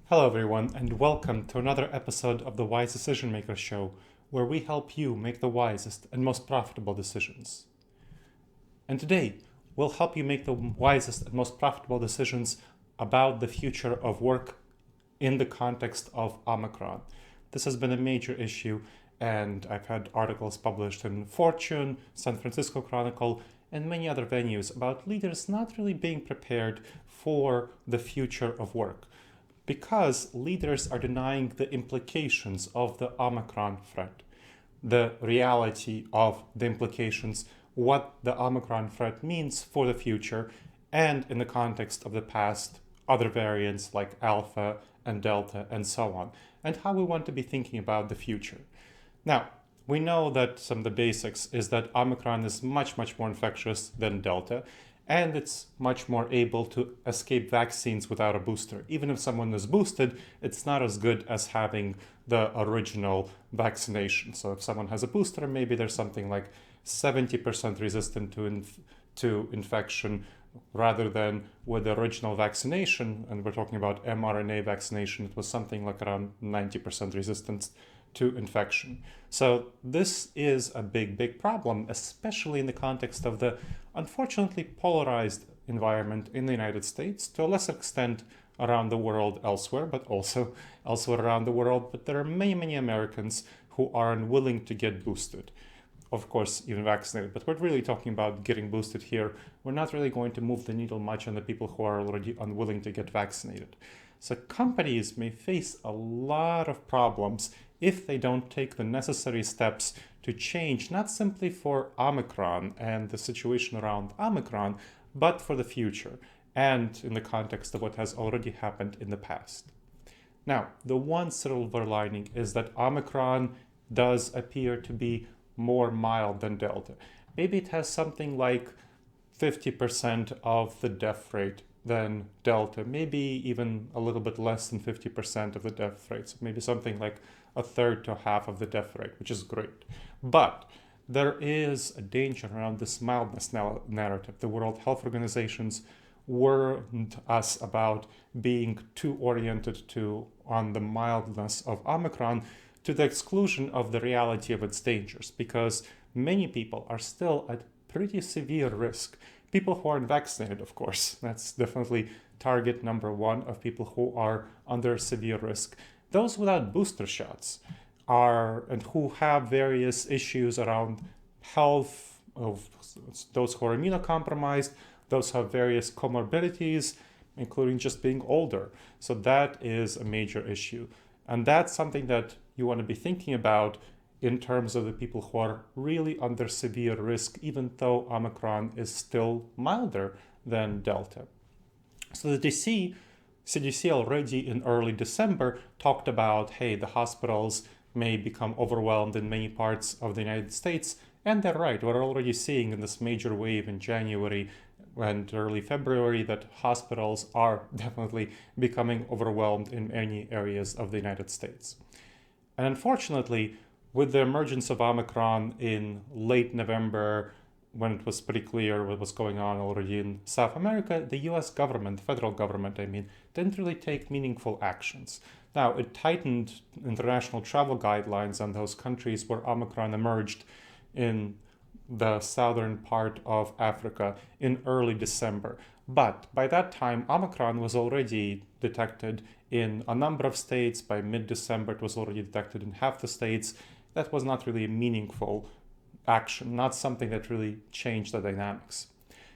Hello, everyone, and welcome to another episode of the Wise Decision Maker Show, where we help you make the wisest and most profitable decisions. And today, we'll help you make the wisest and most profitable decisions about the future of work in the context of Omicron. This has been a major issue, and I've had articles published in Fortune, San Francisco Chronicle, and many other venues about leaders not really being prepared for the future of work because leaders are denying the implications of the Omicron threat, the reality of the implications, what the Omicron threat means for the future, and in the context of the past, other variants like Alpha and Delta and so on, and how we want to be thinking about the future. Now, we know that some of the basics is that Omicron is much more infectious than Delta, and it's much more able to escape vaccines without a booster. Even if someone is boosted, it's not as good as having the original vaccination. So if someone has a booster, maybe there's something like 70% resistant to infection, rather than with the original vaccination, and we're talking about mRNA vaccination, it was something like around 90% resistance to infection. So this is a big problem, especially in the context of the unfortunately polarized environment in the United States, to a lesser extent around the world elsewhere, but also elsewhere around the world. But there are many Americans who are unwilling to get boosted. Of course, even vaccinated, but we're really talking about getting boosted here. We're not really going to move the needle much on the people who are already unwilling to get vaccinated. So companies may face a lot of problems if they don't take the necessary steps to change, not simply for Omicron and the situation around Omicron, but for the future and in the context of what has already happened in the past. Now, the one silver lining is that Omicron does appear to be more mild than Delta. Maybe it has something like 50% of the death rate than Delta, maybe even a little bit less than 50% of the death rate. So maybe something like a third to half of the death rate, which is great. But there is a danger around this mildness narrative. The World Health Organizations warned us about being too oriented on the mildness of Omicron to the exclusion of the reality of its dangers, because many people are still at pretty severe risk. People who aren't vaccinated, of course, that's definitely target number one of people who are under severe risk. Those without booster shots are, and who have various issues around health, of those who are immunocompromised, those who have various comorbidities, including just being older. So that is a major issue. And that's something that you want to be thinking about in terms of the people who are really under severe risk, even though Omicron is still milder than Delta. So the CDC already in early December talked about, hey, the hospitals may become overwhelmed in many parts of the United States. And they're right. We're already seeing in this major wave in January and early February that hospitals are definitely becoming overwhelmed in many areas of the United States. And unfortunately, with the emergence of Omicron in late November, when it was pretty clear what was going on already in South America, the US government, federal government, didn't really take meaningful actions. Now, it tightened international travel guidelines on those countries where Omicron emerged in the southern part of Africa in early December. But by that time, Omicron was already detected in a number of states. By mid-December, it was already detected in half the states. That was not really a meaningful action, not something that really changed the dynamics.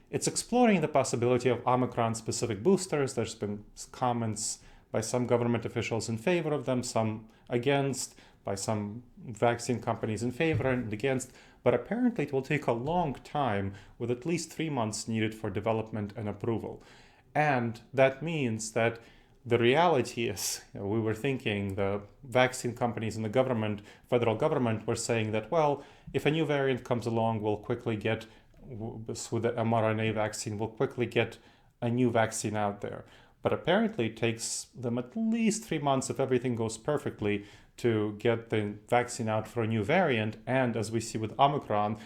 It's exploring the possibility of Omicron-specific boosters. There's been comments by some government officials in favor of them, some against, by some vaccine companies in favor and against. But apparently it will take a long time, with at least 3 months needed for development and approval. And that means that the reality is, we were thinking the vaccine companies and the government, federal government, were saying that, well, if a new variant comes along, we'll quickly get, with the mRNA vaccine, we'll quickly get a new vaccine out there. But apparently it takes them at least 3 months, if everything goes perfectly, to get the vaccine out for a new variant. And as we see with Omicron,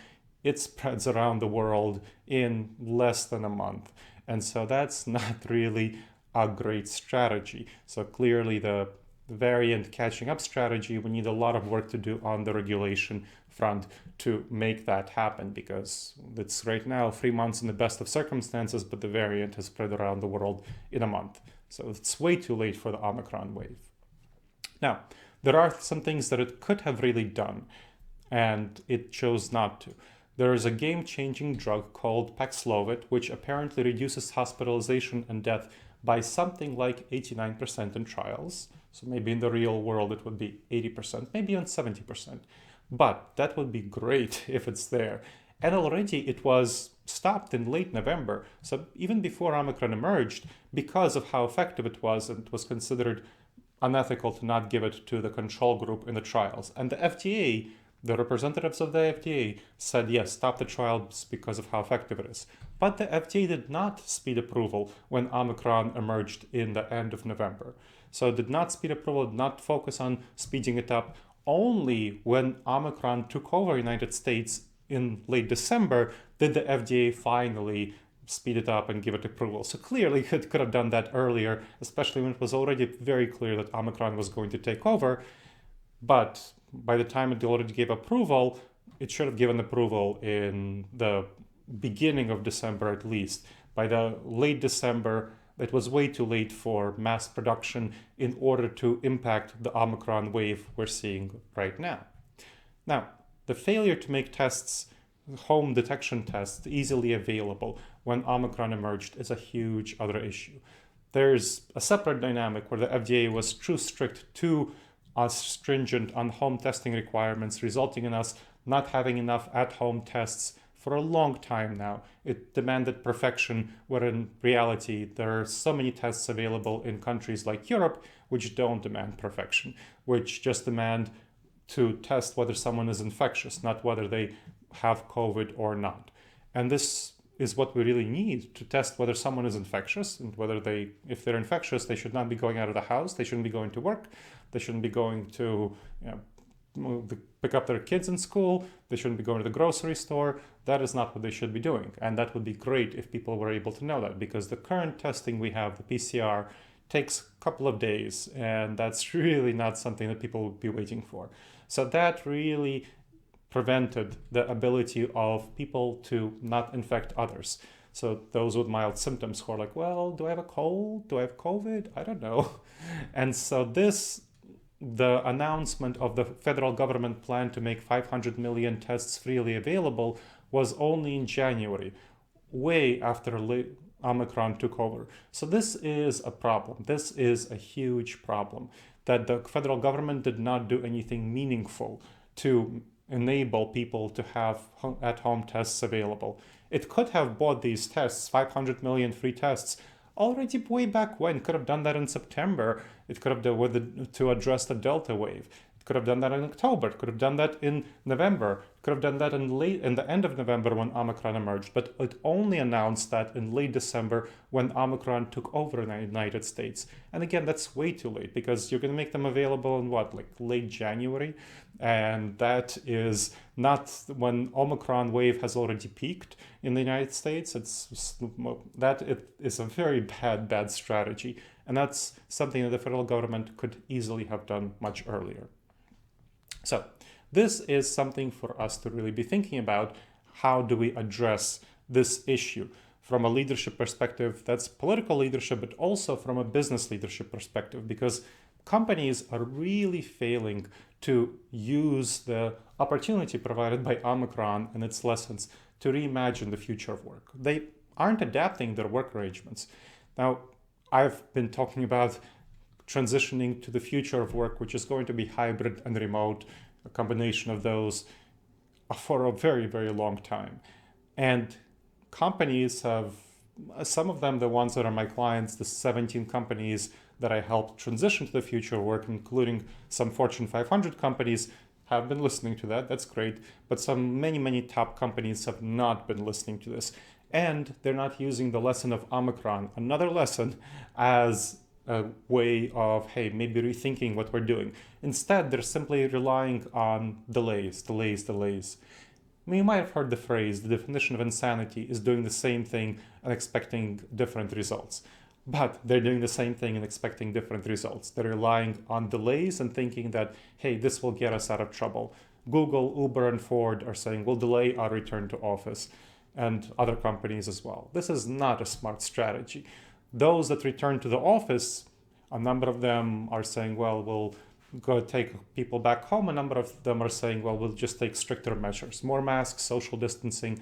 it spreads around the world in less than a month. And so that's not really a great strategy. So clearly the variant catching up strategy, we need a lot of work to do on the regulation front to make that happen, because it's right now 3 months in the best of circumstances, but the variant has spread around the world in a month. So it's way too late for the Omicron wave. Now, there are some things that it could have really done, and it chose not to. There is a game-changing drug called Paxlovid, which apparently reduces hospitalization and death by something like 89% in trials. So maybe in the real world it would be 80%, maybe even 70%. But that would be great if it's there. And already it was stopped in late November. So even before Omicron emerged, because of how effective it was, and it was considered unethical to not give it to the control group in the trials. And the FDA, the representatives of the FDA said, yes, stop the trials because of how effective it is. But the FDA did not speed approval when Omicron emerged in the end of November. So it did not speed approval, did not focus on speeding it up. Only when Omicron took over the United States in late December did the FDA finally speed it up and give it approval. So clearly it could have done that earlier, especially when it was already very clear that Omicron was going to take over. But by the time it already gave approval, it should have given approval in the beginning of December at least. By the late December, it was way too late for mass production in order to impact the Omicron wave we're seeing right now. Now, the failure to make tests, home detection tests, easily available when Omicron emerged is a huge other issue. There's a separate dynamic where the FDA was too strict, too stringent on home testing requirements, resulting in us not having enough at-home tests for a long time now. It demanded perfection, where in reality there are so many tests available in countries like Europe which don't demand perfection, which just demand to test whether someone is infectious, not whether they have COVID or not. And this is what we really need to test whether someone is infectious, and whether if they're infectious, they should not be going out of the house, they shouldn't be going to work, they shouldn't be going to pick up their kids in school, they shouldn't be going to the grocery store. That is not what they should be doing. And that would be great if people were able to know that, because the current testing we have, the PCR, takes a couple of days, and that's really not something that people would be waiting for. So that really prevented the ability of people to not infect others. So those with mild symptoms who are like, well, do I have a cold? Do I have COVID? I don't know. And so the announcement of the federal government plan to make 500 million tests freely available was only in January, way after Omicron took over. So this is a problem. This is a huge problem, that the federal government did not do anything meaningful to enable people to have at-home tests available. It could have bought these tests, 500 million free tests, already way back when. Could have done that in September. It could have done to address the Delta wave. It could have done that in October. It could have done that in November. It could have done that in the end of November when Omicron emerged. But it only announced that in late December when Omicron took over in the United States. And again, that's way too late, because you're going to make them available in late January? And that is not when Omicron wave has already peaked in the United States. It is a very bad strategy. And that's something that the federal government could easily have done much earlier. So this is something for us to really be thinking about. How do we address this issue from a leadership perspective? That's political leadership, but also from a business leadership perspective, because companies are really failing to use the opportunity provided by Omicron and its lessons to reimagine the future of work. They aren't adapting their work arrangements. Now, I've been talking about transitioning to the future of work, which is going to be hybrid and remote, a combination of those, for a very, very long time. And companies have, some of them, the ones that are my clients, the 17 companies that I helped transition to the future of work, including some Fortune 500 companies, have been listening to that. That's great. But many top companies have not been listening to this. And they're not using the lesson of Omicron, another lesson, as a way of, hey, maybe rethinking what we're doing. Instead, they're simply relying on delays. You might have heard the phrase, the definition of insanity is doing the same thing and expecting different results. But they're doing the same thing and expecting different results. They're relying on delays and thinking that, hey, this will get us out of trouble. Google, Uber, and Ford are saying we'll delay our return to office, and other companies as well. This is not a smart strategy. Those that return to the office, a number of them are saying, well, we'll go take people back home. A number of them are saying, well, we'll just take stricter measures, more masks, social distancing.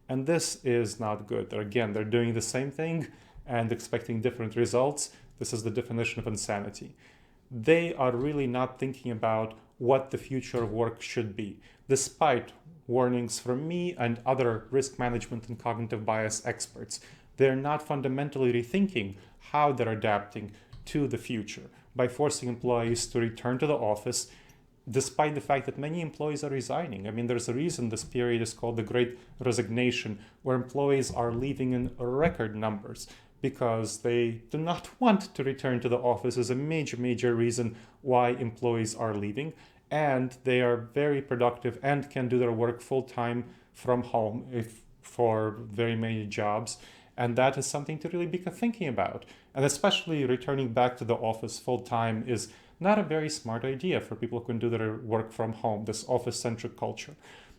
And this is not good. Again, they're doing the same thing and expecting different results. This is the definition of insanity. They are really not thinking about what the future of work should be, despite warnings from me and other risk management and cognitive bias experts. They're not fundamentally rethinking how they're adapting to the future by forcing employees to return to the office, despite the fact that many employees are resigning. I mean, there's a reason this period is called the Great Resignation, where employees are leaving in record numbers because they do not want to return to the office is a major reason why employees are leaving. And they are very productive and can do their work full-time from home for very many jobs. And that is something to really be thinking about. And especially returning back to the office full-time is not a very smart idea for people who can do their work from home, this office-centric culture.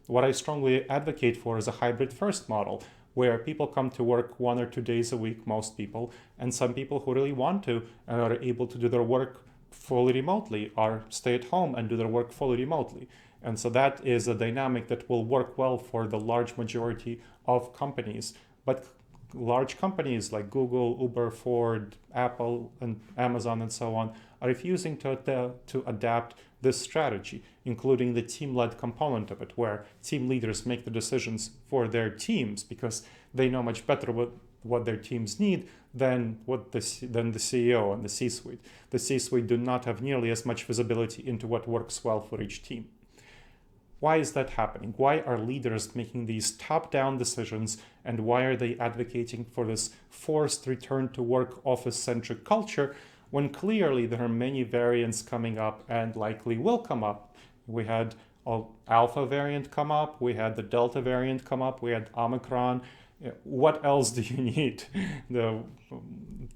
What I strongly advocate for is a hybrid first model, where people come to work 1 or 2 days a week, most people, and some people who really want to and are able to do their work fully remotely are stay at home and do their work fully remotely. And so that is a dynamic that will work well for the large majority of companies. But large companies like Google, Uber, Ford, Apple, and Amazon, and so on, are refusing to adapt this strategy, including the team-led component of it, where team leaders make the decisions for their teams because they know much better what their teams need than the CEO and the C-suite. The C-suite do not have nearly as much visibility into what works well for each team. Why is that happening? Why are leaders making these top-down decisions, and why are they advocating for this forced return to work office-centric culture when clearly there are many variants coming up and likely will come up? We had Alpha variant come up, we had the Delta variant come up, we had Omicron. What else do you need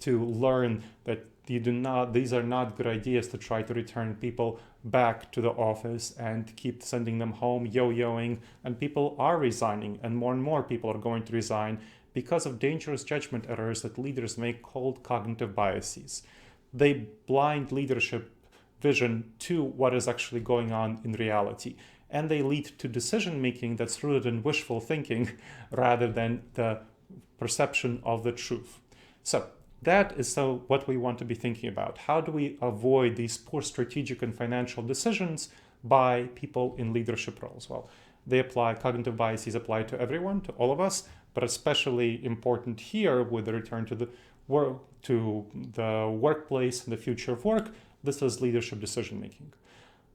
to learn that these are not good ideas to try to return people back to the office and keep sending them home, yo-yoing, and people are resigning, and more people are going to resign because of dangerous judgment errors that leaders make called cognitive biases. They blind leadership vision to what is actually going on in reality, and they lead to decision making that's rooted in wishful thinking rather than the perception of the truth. So that is what we want to be thinking about. How do we avoid these poor strategic and financial decisions by people in leadership roles? Well, cognitive biases apply to everyone, to all of us, but especially important here with the return to the workplace and the future of work. This is leadership decision making.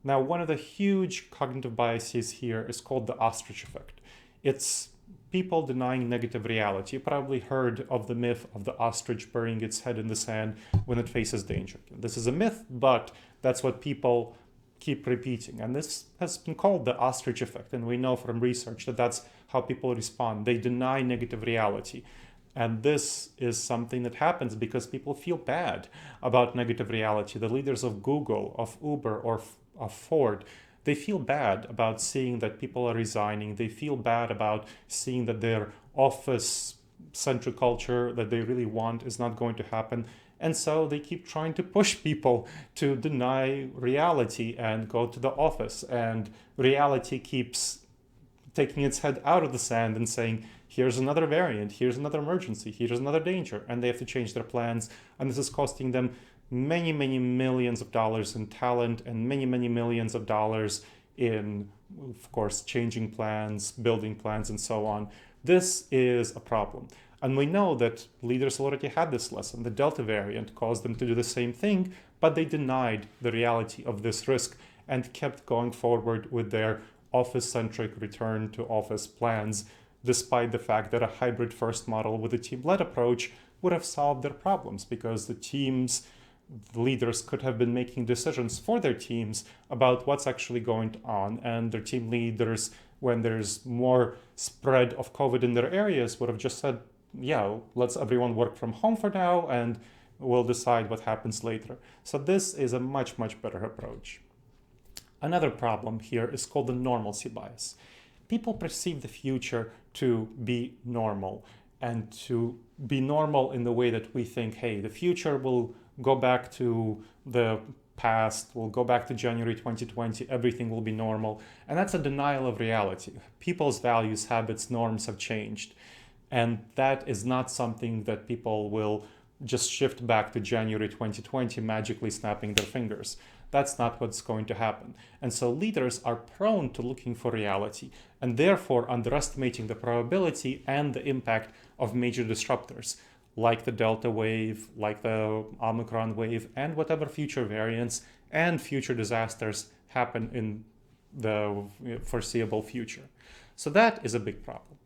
Now, one of the huge cognitive biases here is called the Ostrich Effect. It's people denying negative reality. You probably heard of the myth of the ostrich burying its head in the sand when it faces danger. This is a myth, but that's what people keep repeating. And this has been called the Ostrich Effect. And we know from research that that's how people respond. They deny negative reality. And this is something that happens because people feel bad about negative reality. The leaders of Google, of Uber, or of Ford, they feel bad about seeing that people are resigning. They feel bad about seeing that their office-centric culture that they really want is not going to happen. And so they keep trying to push people to deny reality and go to the office. And reality keeps taking its head out of the sand and saying, here's another variant, here's another emergency, here's another danger. And they have to change their plans. And this is costing them many millions of dollars in talent and many millions of dollars in, of course, changing plans, building plans, and so on. This is a problem. And we know that leaders already had this lesson. The Delta variant caused them to do the same thing, but they denied the reality of this risk and kept going forward with their office-centric return to office plans, despite the fact that a hybrid first model with a team-led approach would have solved their problems because the leaders could have been making decisions for their teams about what's actually going on, and their team leaders, when there's more spread of COVID in their areas, would have just said, yeah, let's everyone work from home for now and we'll decide what happens later. So this is a much, much better approach. Another problem here is called the normalcy bias. People perceive the future to be normal and to be normal in the way that we think, hey, the future will go back to the past, we'll go back to January 2020, everything will be normal. And that's a denial of reality. People's values, habits, norms have changed. And that is not something that people will just shift back to January 2020, magically snapping their fingers. That's not what's going to happen. And so leaders are prone to looking for reality and therefore underestimating the probability and the impact of major disruptors like the Delta wave, like the Omicron wave, and whatever future variants and future disasters happen in the foreseeable future. So that is a big problem.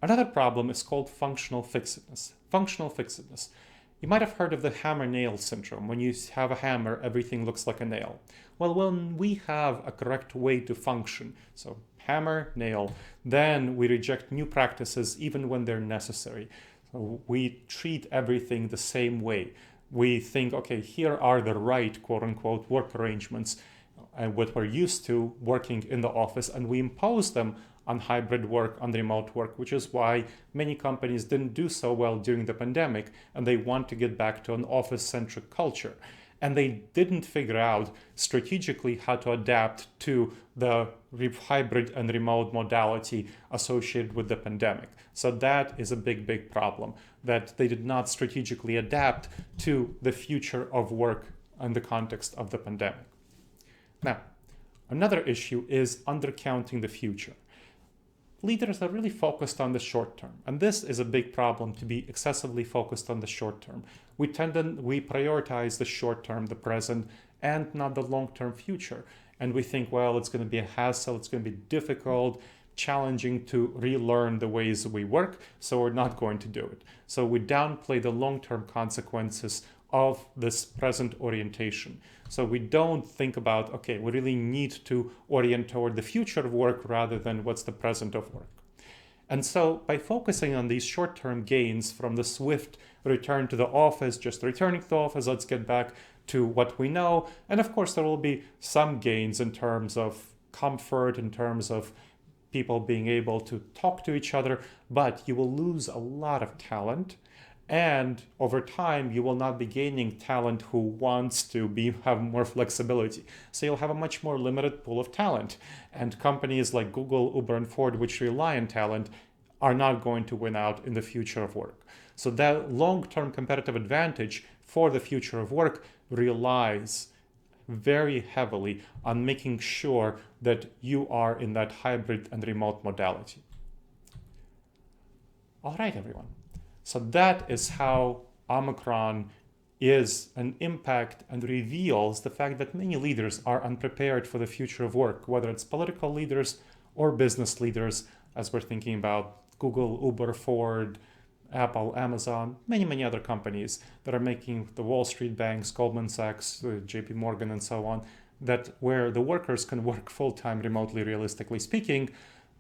Another problem is called functional fixedness. Functional fixedness. You might have heard of the hammer-nail syndrome. When you have a hammer, everything looks like a nail. Well, when we have a correct way to function, so hammer, nail, then we reject new practices even when they're necessary. So we treat everything the same way. We think, okay, here are the right quote-unquote work arrangements and what we're used to working in the office, and we impose them on hybrid work, on remote work, which is why many companies didn't do so well during the pandemic, and they want to get back to an office-centric culture. And they didn't figure out strategically how to adapt to the hybrid and remote modality associated with the pandemic. So that is a big, big problem, that they did not strategically adapt to the future of work in the context of the pandemic. Now, another issue is undercounting the future. Leaders are really focused on the short term, and this is a big problem, to be excessively focused on the short term. We prioritize the short term, the present, and not the long-term future. And we think, well, it's going to be a hassle, it's going to be difficult, challenging to relearn the ways we work, so we're not going to do it. So we downplay the long-term consequences of this present orientation. So we don't think about, okay, we really need to orient toward the future of work rather than what's the present of work. And so by focusing on these short-term gains from the swift return to the office, just returning to the office, let's get back to what we know. And of course, there will be some gains in terms of comfort, in terms of people being able to talk to each other, but you will lose a lot of talent. And over time, you will not be gaining talent who wants to have more flexibility. So you'll have a much more limited pool of talent. And companies like Google, Uber, and Ford, which rely on talent, are not going to win out in the future of work. So that long-term competitive advantage for the future of work relies very heavily on making sure that you are in that hybrid and remote modality. All right, everyone. So that is how Omicron is an impact and reveals the fact that many leaders are unprepared for the future of work, whether it's political leaders or business leaders, as we're thinking about Google, Uber, Ford, Apple, Amazon, many, many other companies that are making the Wall Street banks, Goldman Sachs, JP Morgan, and so on, that where the workers can work full-time remotely, realistically speaking.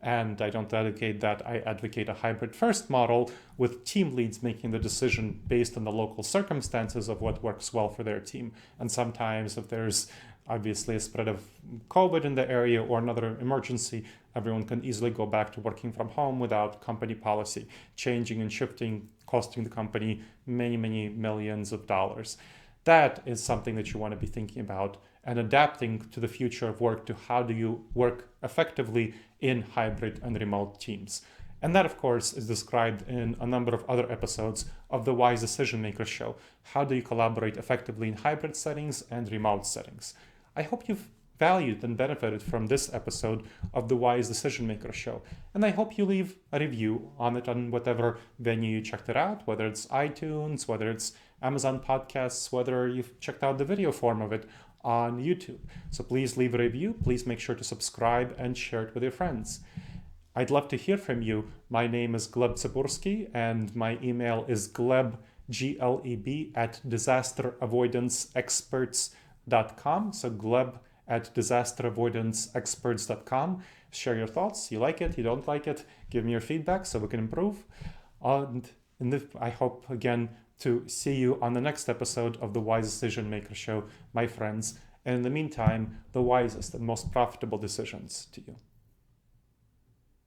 And I don't advocate that. I advocate a hybrid first model with team leads making the decision based on the local circumstances of what works well for their team. And sometimes if there's obviously a spread of COVID in the area or another emergency, everyone can easily go back to working from home without company policy changing and shifting, costing the company many, many millions of dollars. That is something that you want to be thinking about and adapting to the future of work, to how do you work effectively in hybrid and remote teams. And that, of course, is described in a number of other episodes of the Wise Decision Maker Show. How do you collaborate effectively in hybrid settings and remote settings? I hope you've valued and benefited from this episode of the Wise Decision Maker Show. And I hope you leave a review on it on whatever venue you checked it out, whether it's iTunes, whether it's Amazon Podcasts, whether you've checked out the video form of it on YouTube. So please leave a review. Please make sure to subscribe and share it with your friends. I'd love to hear from you. My name is Gleb Tsipursky, and my email is gleb, Gleb, at disasteravoidanceexperts.com. So gleb at disasteravoidanceexperts.com. Share your thoughts. You like it, you don't like it. Give me your feedback so we can improve. And And I hope again to see you on the next episode of the Wise Decision Maker Show, my friends. And in the meantime, the wisest and most profitable decisions to you.